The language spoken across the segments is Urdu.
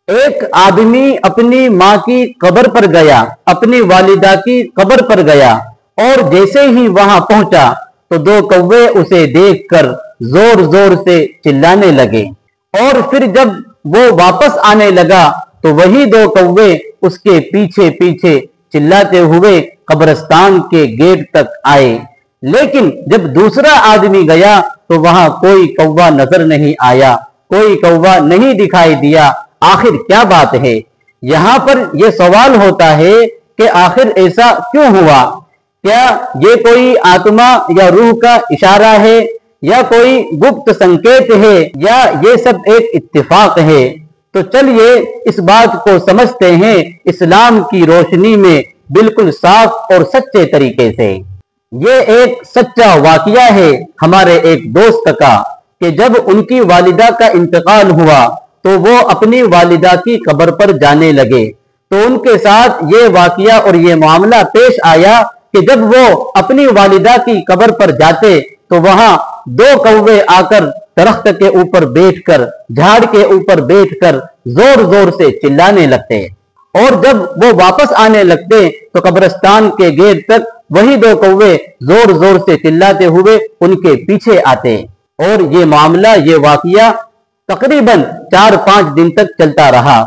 ایک آدمی اپنی ماں کی قبر پر گیا، اپنی والدہ کی قبر پر گیا، اور جیسے ہی وہاں پہنچا تو دو کوے اسے دیکھ کر زور زور سے چلانے لگے، اور پھر جب وہ واپس آنے لگا تو وہی دو کوے اس کے پیچھے پیچھے چلاتے ہوئے قبرستان کے گیٹ تک آئے، لیکن جب دوسرا آدمی گیا تو وہاں کوئی کوہ نظر نہیں آیا، کوئی کوہ نہیں دکھائی دیا۔ آخر کیا بات ہے؟ یہاں پر یہ سوال ہوتا ہے کہ آخر ایسا کیوں ہوا؟ کیا یہ کوئی آتما یا روح کا اشارہ ہے، یا کوئی گپت سنکیت ہے، یا یہ سب ایک اتفاق ہے؟ تو چلیے اس بات کو سمجھتے ہیں اسلام کی روشنی میں بالکل صاف اور سچے طریقے سے۔ یہ ایک سچا واقعہ ہے ہمارے ایک دوست کا کہ جب ان کی والدہ کا انتقال ہوا تو وہ اپنی والدہ کی قبر پر جانے لگے، تو ان کے ساتھ یہ واقعہ اور یہ معاملہ پیش آیا کہ جب وہ اپنی والدہ کی قبر پر جاتے تو وہاں دو کوے آ کر درخت کے اوپر بیٹھ کر، جھاڑ کے اوپر بیٹھ کر زور زور سے چلانے لگتے، اور جب وہ واپس آنے لگتے تو قبرستان کے گیٹ تک وہی دو کوے زور زور سے چلاتے ہوئے ان کے پیچھے آتے، اور یہ معاملہ، یہ واقعہ تقریباً 4-5 دن تک چلتا رہا۔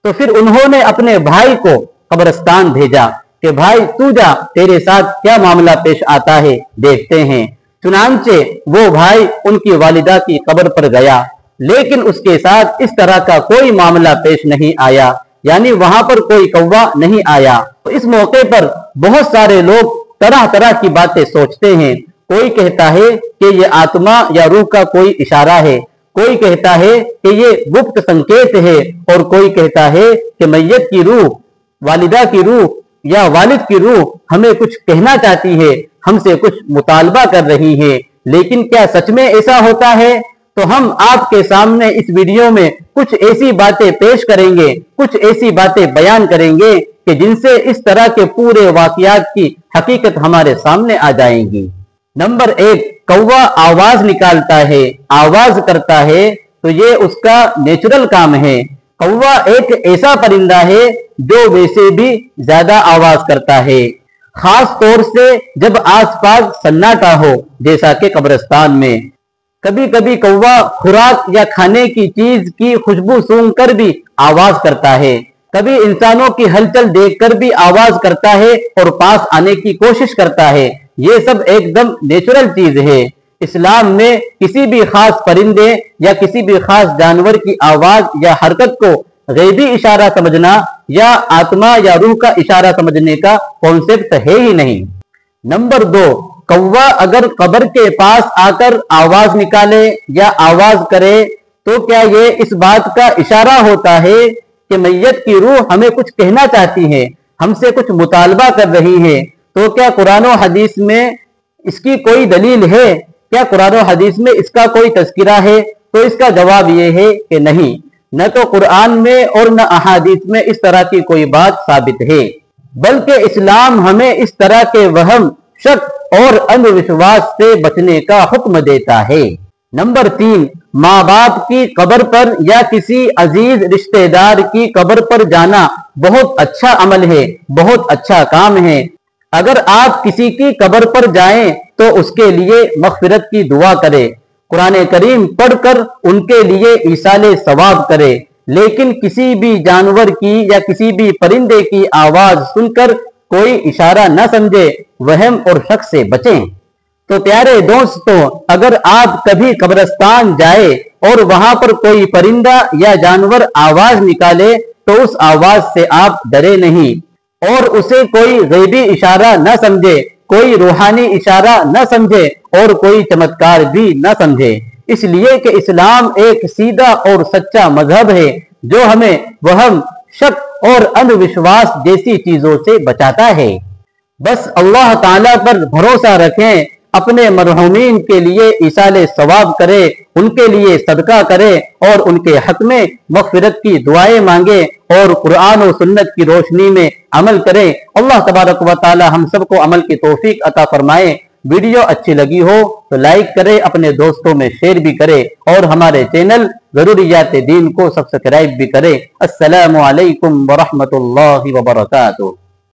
تو پھر انہوں نے اپنے بھائی کو قبرستان بھیجا کہ بھائی تو جا، تیرے ساتھ کیا معاملہ پیش آتا ہے دیکھتے ہیں۔ چنانچہ وہ بھائی ان کی والدہ کی قبر پر گیا، لیکن اس کے ساتھ اس طرح کا کوئی معاملہ پیش نہیں آیا، یعنی وہاں پر کوئی کوہ نہیں آیا۔ تو اس موقع پر بہت سارے لوگ طرح طرح کی باتیں سوچتے ہیں۔ کوئی کہتا ہے کہ یہ آتما یا روح کا کوئی اشارہ ہے، کوئی کہتا ہے کہ یہ گپت سنکیت ہے، اور کوئی کہتا ہے کہ میت کی روح، والدہ کی روح یا والد کی روح ہمیں کچھ کہنا چاہتی ہے، ہم سے کچھ مطالبہ کر رہی ہے۔ لیکن کیا سچ میں ایسا ہوتا ہے؟ تو ہم آپ کے سامنے اس ویڈیو میں کچھ ایسی باتیں پیش کریں گے، کچھ ایسی باتیں بیان کریں گے کہ جن سے اس طرح کے پورے واقعات کی حقیقت ہمارے سامنے آ جائیں گی۔ نمبر 1، کوہ آواز نکالتا ہے، آواز کرتا ہے، تو یہ اس کا نیچرل کام ہے۔ کوہ ایک ایسا پرندہ ہے جو ویسے بھی زیادہ آواز کرتا ہے، خاص طور سے جب آس پاس سناٹا ہو، جیسا کہ قبرستان میں۔ کبھی کبھی کوہ خوراک یا کھانے کی چیز کی خوشبو سونگھ کر بھی آواز کرتا ہے، کبھی انسانوں کی ہلچل دیکھ کر بھی آواز کرتا ہے اور پاس آنے کی کوشش کرتا ہے۔ یہ سب ایک دم نیچرل چیز ہے۔ اسلام میں کسی بھی خاص پرندے یا کسی بھی خاص جانور کی آواز یا حرکت کو غیبی اشارہ سمجھنا یا آتما یا روح کا اشارہ سمجھنے کا کانسیپٹ ہے ہی نہیں۔ نمبر 2، کوہ اگر قبر کے پاس آ کر آواز نکالے یا آواز کرے تو کیا یہ اس بات کا اشارہ ہوتا ہے کہ میت کی روح ہمیں کچھ کہنا چاہتی ہے، ہم سے کچھ مطالبہ کر رہی ہے؟ تو کیا قرآن و حدیث میں اس کی کوئی دلیل ہے؟ کیا قرآن و حدیث میں اس کا کوئی تذکرہ ہے؟ تو اس کا جواب یہ ہے کہ نہیں، نہ تو قرآن میں اور نہ احادیث میں اس طرح کی کوئی بات ثابت ہے، بلکہ اسلام ہمیں اس طرح کے وہم، شک اور اندھ وشواس سے بچنے کا حکم دیتا ہے۔ نمبر 3، ماں باپ کی قبر پر یا کسی عزیز رشتہ دار کی قبر پر جانا بہت اچھا عمل ہے، بہت اچھا کام ہے۔ اگر آپ کسی کی قبر پر جائیں تو اس کے لیے مغفرت کی دعا کرے، قرآن کریم پڑھ کر ان کے لیے ایصال ثواب کرے، لیکن کسی بھی جانور کی یا کسی بھی پرندے کی آواز سن کر کوئی اشارہ نہ سمجھے، وہم اور شک سے بچیں۔ تو پیارے دوستوں، اگر آپ کبھی قبرستان جائے اور وہاں پر کوئی پرندہ یا جانور آواز نکالے تو اس آواز سے آپ ڈرے نہیں، اور اسے کوئی غیبی اشارہ نہ سمجھے، کوئی روحانی اشارہ نہ سمجھے اور کوئی چمتکار بھی نہ سمجھے، اس لیے کہ اسلام ایک سیدھا اور سچا مذہب ہے جو ہمیں وہم، شک اور اندھ وشواس جیسی چیزوں سے بچاتا ہے۔ بس اللہ تعالیٰ پر بھروسہ رکھیں، اپنے مرحومین کے لیے ایصال ثواب کرے، ان کے لیے صدقہ کرے اور ان کے حق میں مغفرت کی دعائیں مانگے اور قرآن و سنت کی روشنی میں عمل کرے۔ اللہ تبارک و تعالی ہم سب کو عمل کی توفیق عطا فرمائے۔ ویڈیو اچھی لگی ہو تو لائک کرے، اپنے دوستوں میں شیئر بھی کرے اور ہمارے چینل ضروریات دین کو سبسکرائب بھی کرے۔ السلام علیکم ورحمۃ اللہ وبرکاتہ۔